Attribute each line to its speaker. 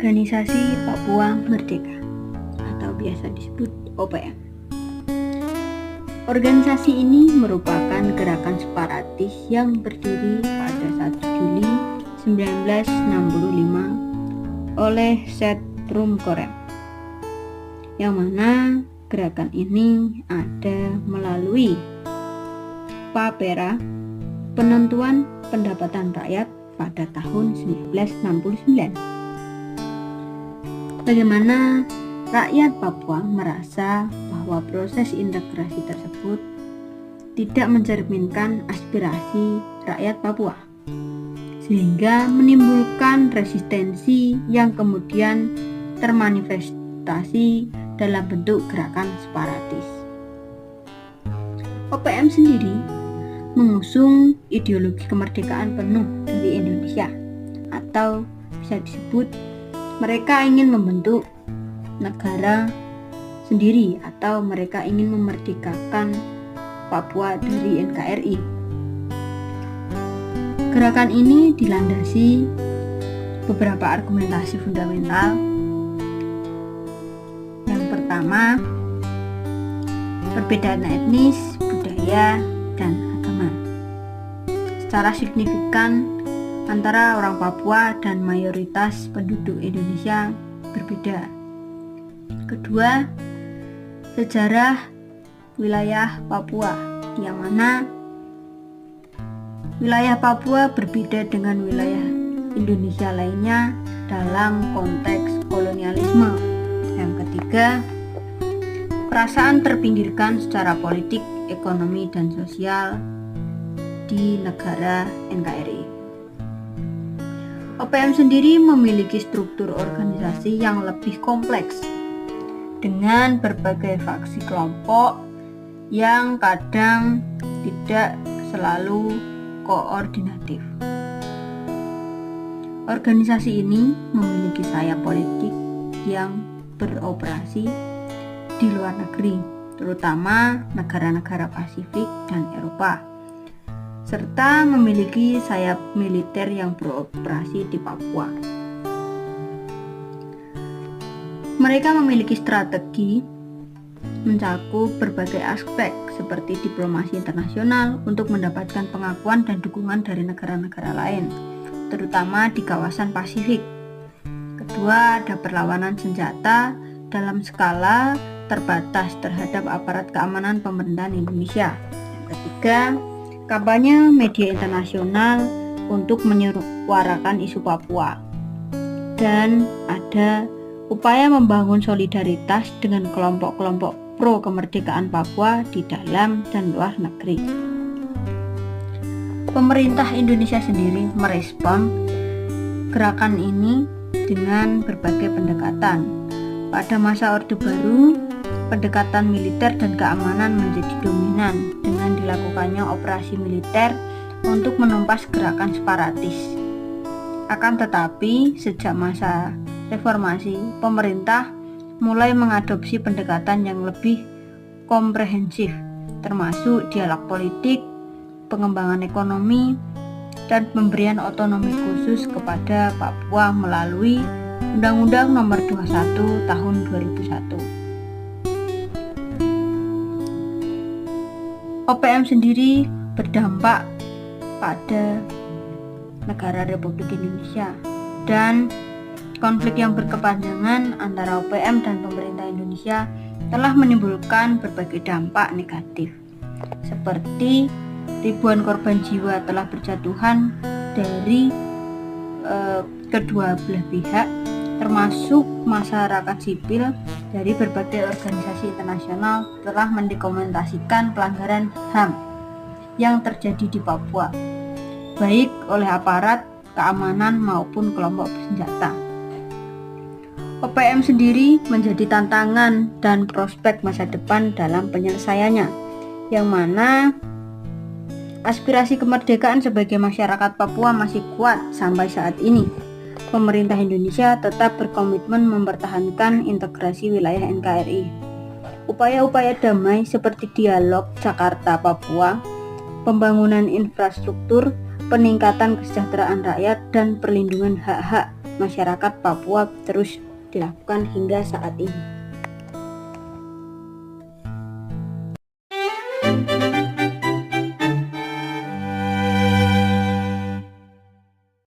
Speaker 1: Organisasi Papua Merdeka atau biasa disebut OPM. Organisasi ini merupakan gerakan separatis yang berdiri pada 1 Juli 1965 oleh Setrum Korem, yang mana gerakan ini ada melalui Papera, penentuan pendapatan rakyat pada tahun 1969. Bagaimana rakyat Papua merasa bahwa proses integrasi tersebut tidak mencerminkan aspirasi rakyat Papua, sehingga menimbulkan resistensi yang kemudian termanifestasi dalam bentuk gerakan separatis. OPM sendiri mengusung ideologi kemerdekaan penuh dari Indonesia, atau bisa disebut mereka ingin membentuk negara sendiri atau mereka ingin memerdekakan Papua dari NKRI. Gerakan ini dilandasi beberapa argumentasi fundamental. Yang pertama, perbedaan etnis, budaya, dan agama secara signifikan antara orang Papua dan mayoritas penduduk Indonesia berbeda. Kedua, sejarah wilayah Papua, yang mana wilayah Papua berbeda dengan wilayah Indonesia lainnya dalam konteks kolonialisme. Yang ketiga, perasaan terpinggirkan secara politik, ekonomi, dan sosial di negara NKRI. OPM sendiri memiliki struktur organisasi yang lebih kompleks dengan berbagai faksi kelompok yang kadang tidak selalu koordinatif. Organisasi ini memiliki sayap politik yang beroperasi di luar negeri, terutama negara-negara Pasifik dan Eropa, serta memiliki sayap militer yang beroperasi di Papua. Mereka memiliki strategi mencakup berbagai aspek seperti diplomasi internasional untuk mendapatkan pengakuan dan dukungan dari negara-negara lain, terutama di kawasan Pasifik. Kedua, ada perlawanan senjata dalam skala terbatas terhadap aparat keamanan pemerintahan Indonesia. Yang ketiga, kampanye media internasional untuk menyuarakan isu Papua. Dan ada upaya membangun solidaritas dengan kelompok-kelompok pro kemerdekaan Papua di dalam dan luar negeri. Pemerintah Indonesia sendiri merespon gerakan ini dengan berbagai pendekatan. Pada masa Orde Baru, pendekatan militer dan keamanan menjadi dominan dengan dilakukannya operasi militer untuk menumpas gerakan separatis. Akan tetapi, sejak masa reformasi, pemerintah mulai mengadopsi pendekatan yang lebih komprehensif, termasuk dialog politik, pengembangan ekonomi, dan pemberian otonomi khusus kepada Papua melalui Undang-Undang Nomor 21 Tahun 2001. OPM sendiri berdampak pada negara Republik Indonesia, dan konflik yang berkepanjangan antara OPM dan pemerintah Indonesia telah menimbulkan berbagai dampak negatif, seperti ribuan korban jiwa telah berjatuhan dari kedua belah pihak, termasuk masyarakat sipil dari berbagai organisasi internasional telah mendokumentasikan pelanggaran HAM yang terjadi di Papua, baik oleh aparat keamanan maupun kelompok bersenjata. OPM sendiri menjadi tantangan dan prospek masa depan dalam penyelesaiannya, yang mana aspirasi kemerdekaan sebagai masyarakat Papua masih kuat sampai saat ini. Pemerintah Indonesia tetap berkomitmen mempertahankan integrasi wilayah NKRI. Upaya-upaya damai seperti dialog Jakarta-Papua, pembangunan infrastruktur, peningkatan kesejahteraan rakyat, dan perlindungan hak-hak masyarakat Papua terus dilakukan hingga saat ini.